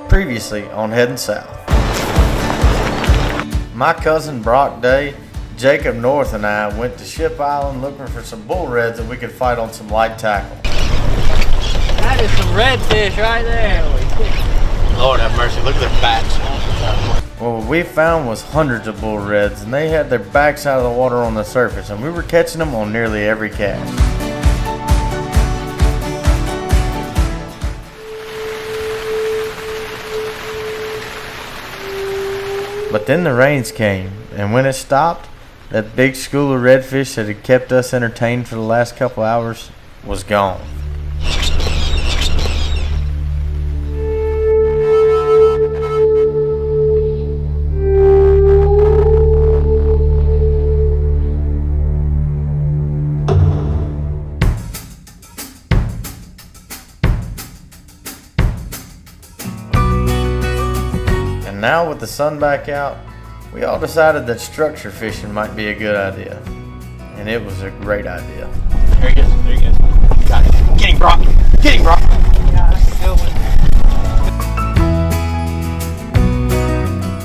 Previously on Headin South. My cousin Brock Day, Jacob North, and I went to Ship Island looking for some bull reds that we could fight on some light tackle. That is some redfish right there. Lord have mercy, look at their backs. Well, what we found was hundreds of bull reds, and they had their backs out of the water on the surface, and we were catching them on nearly every cast. But then the rains came, and when it stopped, that big school of redfish that had kept us entertained for the last couple hours was gone. And now with the sun back out, we all decided that structure fishing might be a good idea. And it was a great idea. There he goes, there he goes. Got it. Get him, Brock. Get him, Brock. Yeah, that's a good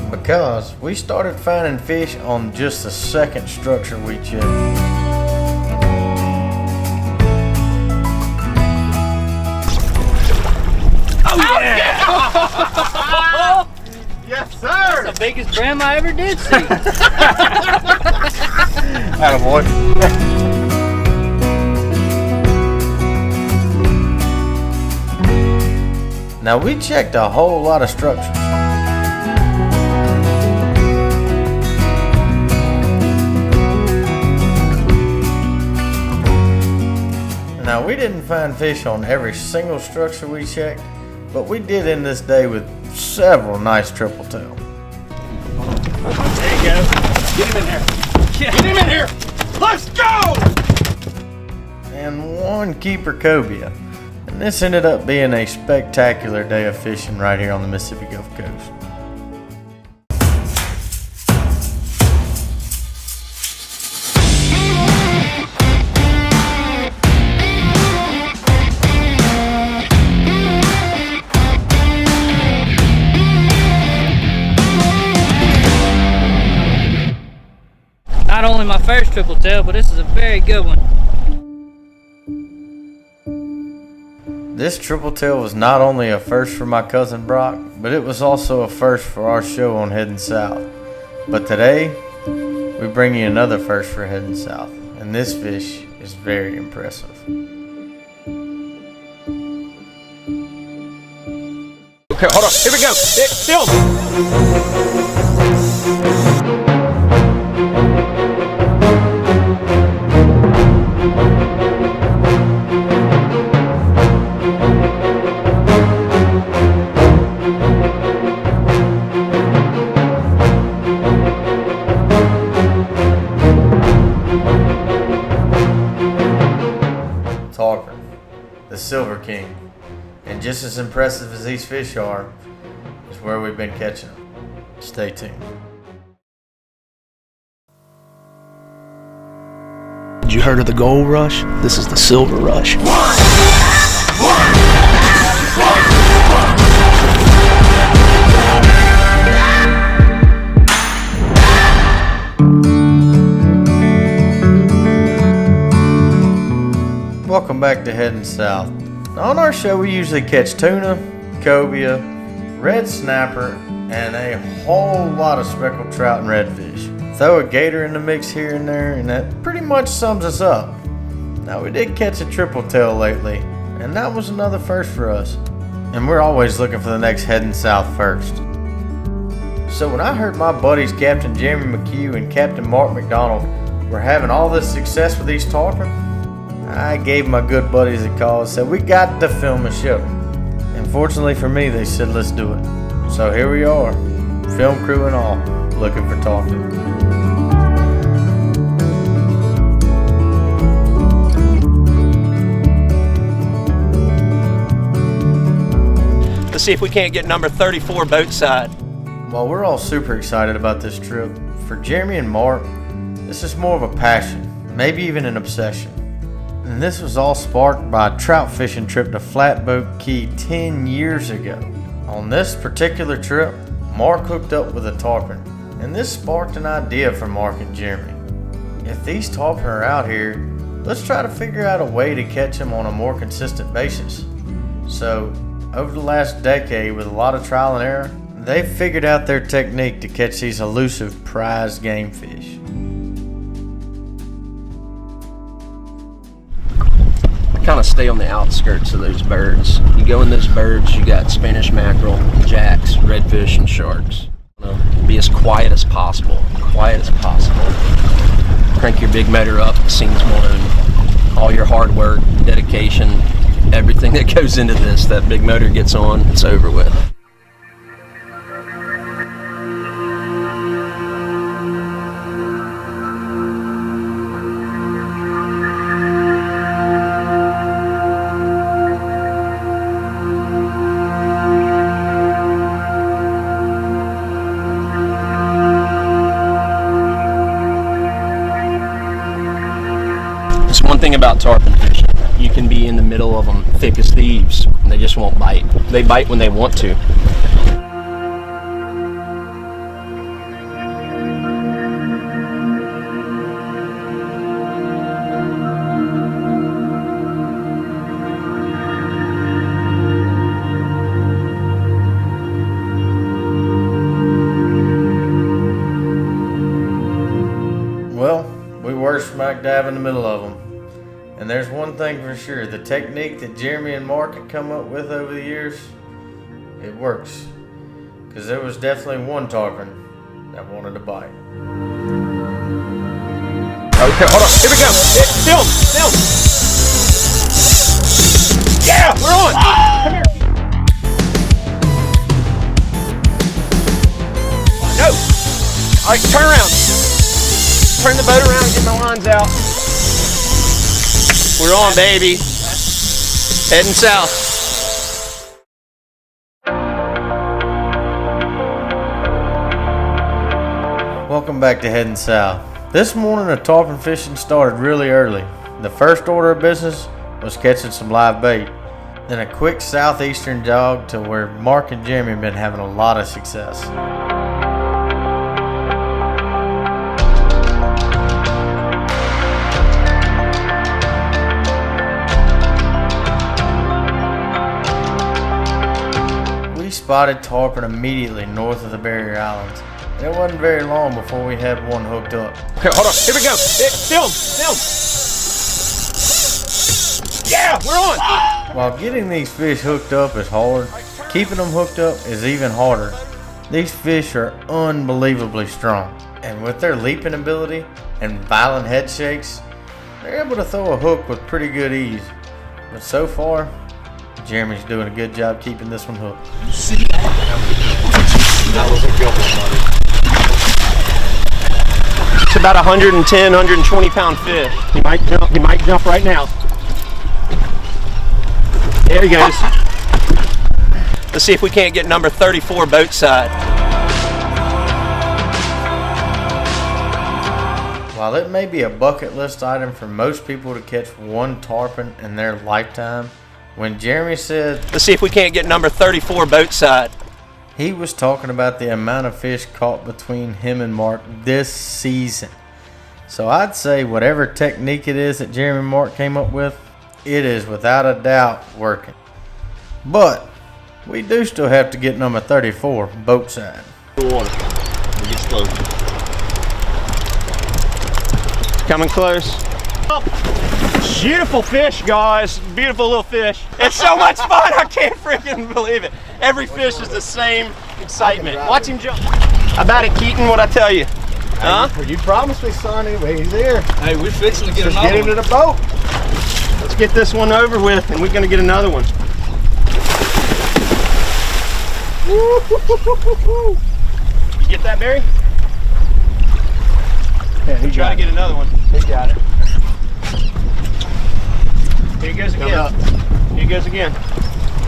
one. Because we started finding fish on just the second structure we checked. Oh, yeah! Yes, sir! That's the biggest brim I ever did see. Attaboy. Now we checked a whole lot of structures. Now we didn't find fish on every single structure we checked, but we did end this day with several nice triple tail. There you go. Get him in here. Get him in here. Let's go! And one keeper cobia. And this ended up being a spectacular day of fishing right here on the Mississippi Gulf Coast. Not only my first triple tail, but this is a very good one. This triple tail was not only a first for my cousin Brock, but it was also a first for our show on Headin South. But today, we bring you another first for Headin South, and this fish is very impressive. Okay, hold on. Here we go. Film. Tarpon, the Silver King. And just as impressive as these fish are, is where we've been catching them. Stay tuned. You heard of the gold rush? This is the silver rush. Welcome back to Headin South. Now on our show we usually catch tuna, cobia, red snapper, and a whole lot of speckled trout and redfish. Throw a gator in the mix here and there, and that pretty much sums us up. Now we did catch a triple tail lately, and that was another first for us. And we're always looking for the next Headin South first. So when I heard my buddies Captain Jeremy McHugh and Captain Mark McDonald were having all this success with these tarpon, I gave my good buddies a call and said we got to film a show. And fortunately for me, they said let's do it. So here we are, film crew and all, looking for tarpon. Let's see if we can't get number 34 boat side. Well, we're all super excited about this trip. For Jeremy and Mark, this is more of a passion, maybe even an obsession. And this was all sparked by a trout fishing trip to Flatboat Key 10 years ago. On this particular trip, Mark hooked up with a tarpon, and this sparked an idea for Mark and Jeremy. If these tarpon are out here, let's try to figure out a way to catch them on a more consistent basis. So, over the last decade, with a lot of trial and error, they've figured out their technique to catch these elusive prized game fish. Kind of stay on the outskirts of those birds. You go in those birds, you got Spanish mackerel, jacks, redfish, and sharks. Be as quiet as possible. Crank your big motor up, scene's blown. All your hard work, dedication, everything that goes into this, that big motor gets on, it's over with. There's one thing about tarpon fishing. You can be in the middle of them, thick as thieves, and they just won't bite. They bite when they want to. Well, we were smack dab in the middle of them. And there's one thing for sure, the technique that Jeremy and Mark had come up with over the years, it works. Because there was definitely one tarpon that wanted to bite. Okay, hold on, here we go. Film. Yeah, we're on. Come here. No. All right, turn around. Turn the boat around and get my lines out. We're on, baby. Heading south. Welcome back to Headin South. This morning the tarpon fishing started really early. The first order of business was catching some live bait. Then a quick southeastern jog to where Mark and Jeremy have been having a lot of success. We spotted tarpon immediately north of the barrier islands. And it wasn't very long before we had one hooked up. Okay, hold on, here we go. Film. Yeah, we're on. While getting these fish hooked up is hard, keeping them hooked up is even harder. These fish are unbelievably strong, and with their leaping ability and violent head shakes, they're able to throw a hook with pretty good ease. But so far, Jeremy's doing a good job keeping this one hooked. That was a good one, buddy. It's about 110, 120 pound fish. He might jump right now. There he goes. Let's see if we can't get number 34 boat side. While it may be a bucket list item for most people to catch one tarpon in their lifetime, when Jeremy said, Let's see if we can't get number 34 boat side. he was talking about the amount of fish caught between him and Mark this season. So I'd say whatever technique it is that Jeremy and Mark came up with, it is without a doubt working. But we do still have to get number 34 boat side. Water. It gets close. Coming close. Oh, beautiful fish, guys. Beautiful little fish. It's so much fun. I can't freaking believe it. Every fish is the same excitement. Watch him jump. About it, Keaton, what I tell you. Huh? Well, you promised me, son, anyway. He's there. Hey, we're fixing to get Just another get him one. to the boat. Let's get this one over with, and we're going to get another one. You get that, Barry? Yeah, he Try to get another one. He got it. Here he goes Come again. up. Here he goes again.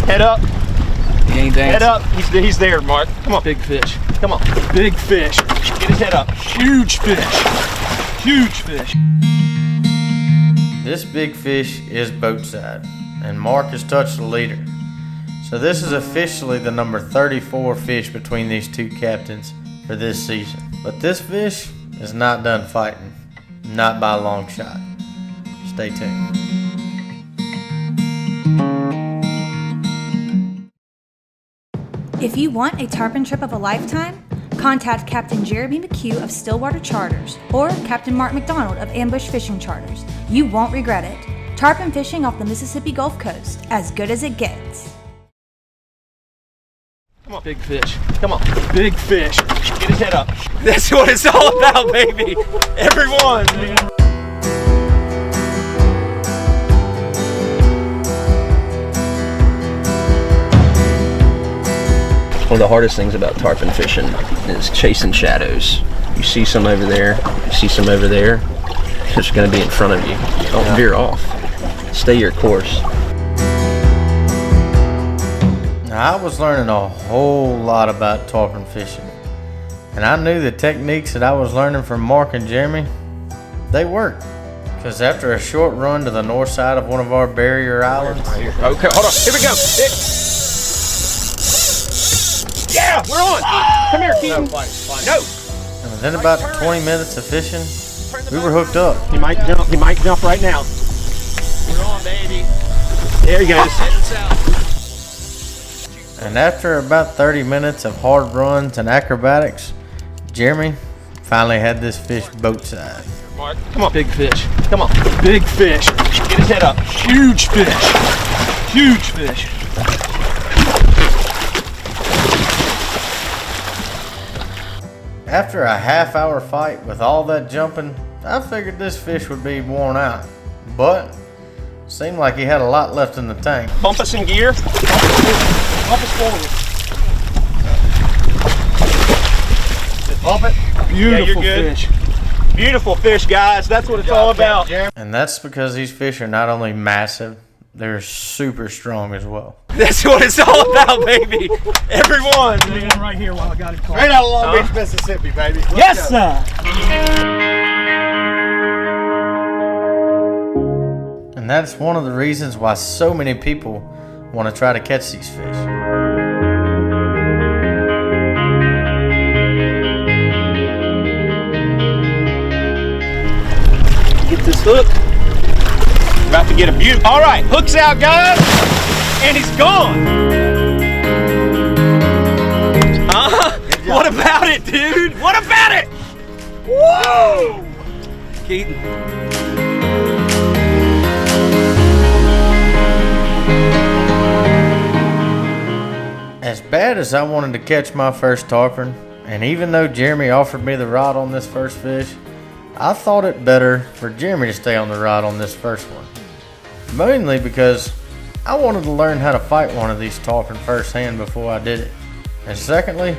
Head up. He ain't dancing. Head up. He's there, Mark. Come on. Big fish. Come on. Big fish. Get his head up. Huge fish. Huge fish. This big fish is boat side, and Mark has touched the leader. So this is officially the number 34 fish between these two captains for this season. But this fish is not done fighting. Not by a long shot. Stay tuned. If you want a tarpon trip of a lifetime, contact Captain Jeremy McHugh of Stillwater Charters or Captain Mark McDonald of Ambush Fishing Charters. You won't regret it. Tarpon fishing off the Mississippi Gulf Coast, as good as it gets. Come on, big fish. Come on, big fish. Get his head up. That's what it's all about, baby. Everyone, man. One of the hardest things about tarpon fishing is chasing shadows. You see some over there, you see some over there, it's going to be in front of you. Don't veer off. Stay your course. Now, I was learning a whole lot about tarpon fishing, and I knew the techniques that I was learning from Mark and Jeremy, they worked. Because after a short run to the north side of one of our barrier islands... Okay, hold on, here we go. Yeah, we're on. Come here, Keaton. No. And within about 20 minutes of fishing, we were hooked up. He might jump right now. We're on, baby. There he goes. Headin South. And after about 30 minutes of hard runs and acrobatics, Jeremy finally had this fish boat side. Mark, come on, big fish. Come on, big fish. Get his head up. Huge fish. Huge fish. After a half-hour fight with all that jumping, I figured this fish would be worn out, but seemed like he had a lot left in the tank. Bump us in gear. Bump us forward. Bump it. Beautiful fish. Beautiful fish, guys. That's what it's all about. And that's because these fish are not only massive, they're super strong as well. That's what it's all about, baby. Everyone. Right here while I got it caught. Right out of Long Beach, Mississippi, baby. Let's Yes, go. sir. And that's one of the reasons why so many people want to try to catch these fish. Get this hook. About to get a beaut. All right, hook's out, guys. And he's gone. What about it, dude? What about it? Whoa! Keaton. As bad as I wanted to catch my first tarpon, and even though Jeremy offered me the rod on this first fish, I thought it better for Jeremy to stay on the rod on this first one. Mainly because I wanted to learn how to fight one of these tarpon firsthand before I did it. And secondly,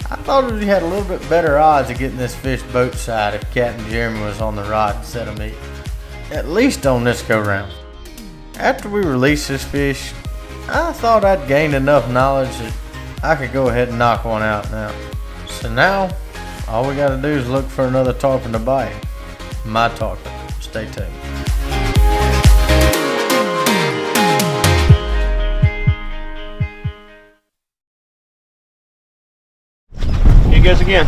I thought we had a little bit better odds of getting this fish boat side if Captain Jeremy was on the rod instead of me. At least on this go round. After we released this fish, I thought I'd gained enough knowledge that I could go ahead and knock one out now. So now, all we gotta do is look for another tarpon to bite. My tarpon. Stay tuned. Here he goes again.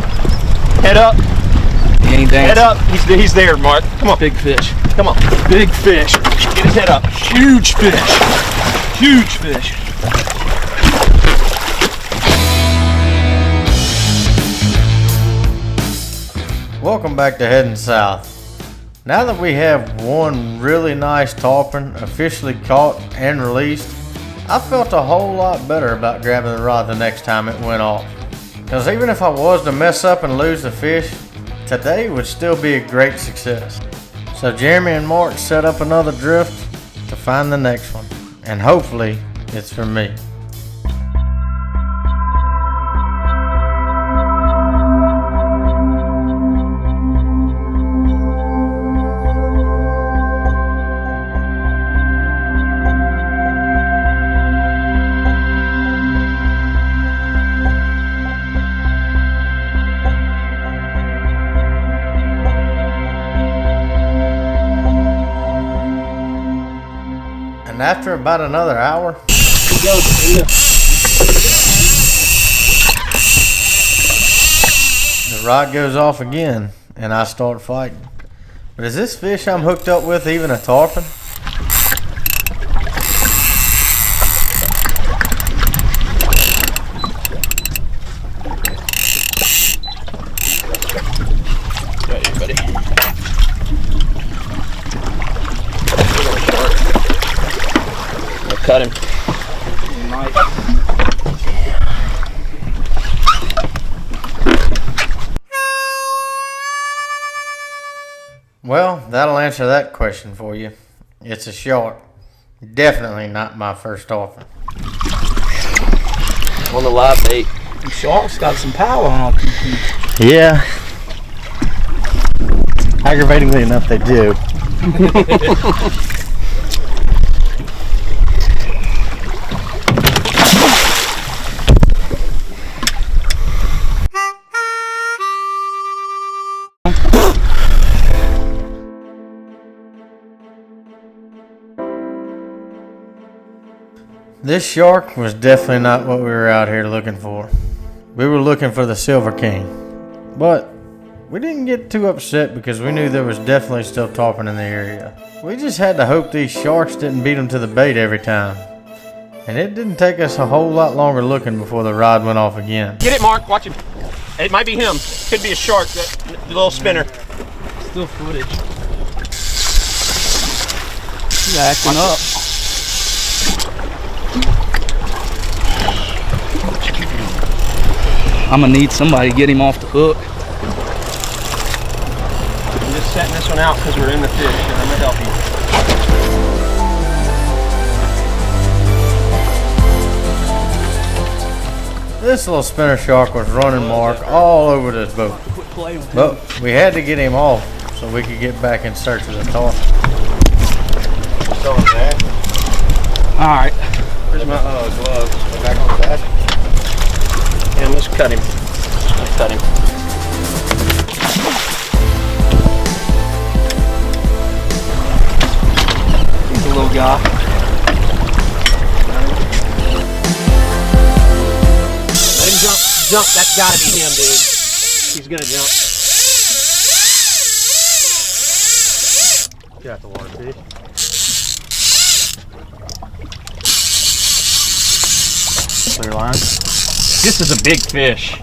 Head up. Head up. He's there, Mark. Come on. Big fish. Come on. Big fish. Get his head up. Huge fish. Huge fish. Welcome back to Headin South. Now that we have one really nice tarpon officially caught and released, I felt a whole lot better about grabbing the rod the next time it went off. Because even if I was to mess up and lose the fish, today would still be a great success. So Jeremy and Mark set up another drift to find the next one. And hopefully it's for me. And after about another hour, The rod goes off again, and I start fighting. But is this fish I'm hooked up with even a tarpon? Right here, buddy. I'll cut him. Well, that'll answer that question for you. It's a shark. Definitely not my first tarpon. On the live bait. The shark's got some power on them. Yeah. Aggravatingly enough, they do. This shark was definitely not what we were out here looking for. We were looking for the Silver King. But we didn't get too upset because we knew there was definitely still tarpon in the area. We just had to hope these sharks didn't beat them to the bait every time. And it didn't take us a whole lot longer looking before the rod went off again. Get it, Mark. Watch him. It might be him. Could be a shark. The little spinner. Still footage. He's acting up. I'm gonna need somebody to get him off the hook. I'm just setting this one out because we're in the fish, and I'm gonna help you. This little spinner shark was running Mark all over this boat. But we had to get him off so we could get back in search of the tarpon. Still in there. Alright. Where's my gloves? Back on the back. And let's cut him. Let's cut him. He's a little guy. Let him jump. Jump. That's gotta be him, dude. He's gonna jump. Get out the water, fish. Clear line. This is a big fish.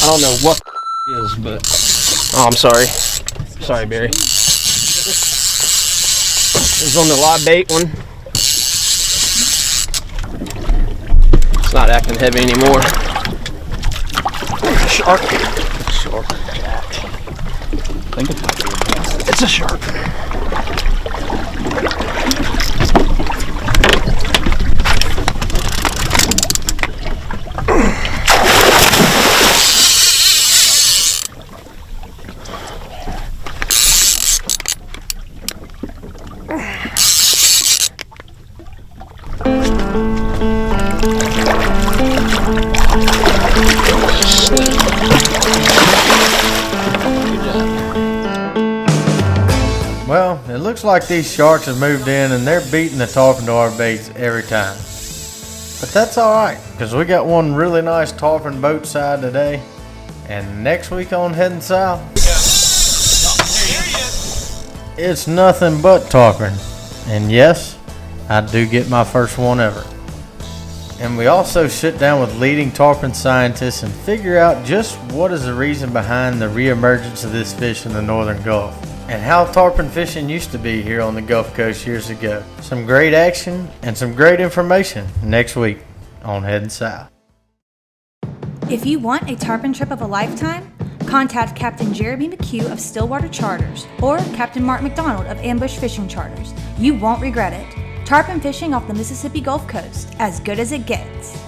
I don't know what it is, but... Oh, I'm sorry. Sorry, Barry. It was on the live bait one. It's not acting heavy anymore. Shark. Shark. I think it might be a bass. It's a shark. Well, it looks like these sharks have moved in and they're beating the tarpon to our baits every time. But that's alright, because we got one really nice tarpon boat side today. And next week on Headin South, it's nothing but tarpon. And yes, I do get my first one ever. And we also sit down with leading tarpon scientists and figure out just what is the reason behind the reemergence of this fish in the northern Gulf, and how tarpon fishing used to be here on the Gulf Coast years ago. Some great action and some great information next week on Headin South. If you want a tarpon trip of a lifetime, contact Captain Jeremy McHugh of Stillwater Charters or Captain Mark McDonald of Ambush Fishing Charters. You won't regret it. Tarpon fishing off the Mississippi Gulf Coast, as good as it gets.